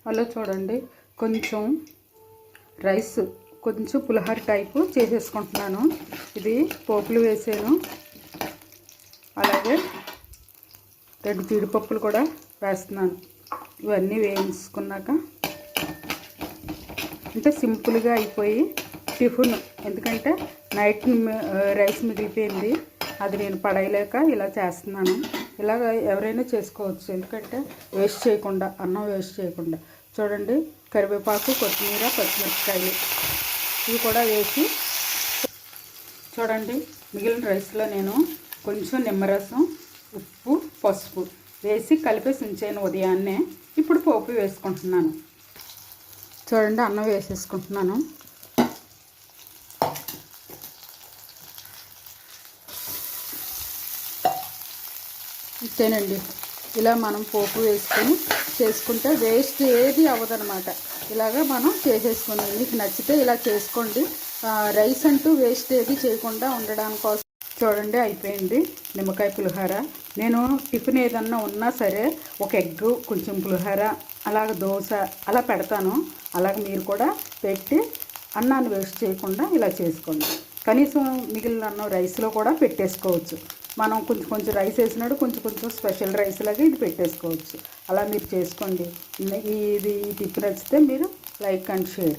అలా చూడండి, కొంచెం రైస్ కొంచెం పులిహోర టైపు చేసేసుకుంటున్నాను. ఇది పోపులు వేసాను, అలాగే 2 జీడిపప్పులు కూడా వేస్తున్నాను. ఇవన్నీ వేయించుకున్నాక అంటే సింపుల్గా అయిపోయి టిఫిన్, ఎందుకంటే నైట్ రైస్ మిగిలిపోయింది, అది నేను పడేయలేక ఇలా చేస్తున్నాను. ఇలాగ ఎవరైనా చేసుకోవచ్చు, ఎందుకంటే వేస్ట్ చేయకుండా, అన్నం వేస్ట్ చేయకుండా. చూడండి, కరివేపాకు, కొత్తిమీర, పచ్చిమిరపకాయలు ఇవి కూడా వేసి, చూడండి మిగిలిన రైస్లో నేను కొంచెం నిమ్మరసం, ఉప్పు, పసుపు వేసి కలిపేసి ఉంచాను ఉదయాన్నే. ఇప్పుడు పోపు వేసుకుంటున్నాను. చూడండి, అన్నం వేసేసుకుంటున్నాను. అంతేనండి, ఇలా మనం పోపు వేసుకొని చేసుకుంటే వేస్ట్ ఏది అవ్వదనమాట. ఇలాగా మనం చేసేసుకుని మీకు నచ్చితే ఇలా చేసుకోండి. రైస్ అంటూ వేస్ట్ ఏది చేయకుండా ఉండడానికి కోసం. చూడండి, అయిపోయింది నిమ్మకాయ పులిహోర. నేను టిఫిన్ ఏదన్నా ఉన్నా సరే ఒక ఎగ్, కొంచెం పులిహోర, అలాగ దోశ అలా పెడతాను. అలాగ మీరు కూడా పెట్టి అన్నాన్ని వేస్ట్ చేయకుండా ఇలా చేసుకోండి. కనీసం మిగిలిన అన్నం రైస్లో కూడా పెట్టేసుకోవచ్చు. మనం కొంచెం రైస్ వేసినాడు, కొంచెం స్పెషల్ రైస్ లాగా ఇది పెట్టేసుకోవచ్చు. అలా మీరు చేసుకోండి. ఈ టిప్ నచ్చితే మీరు లైక్ అండ్ షేర్.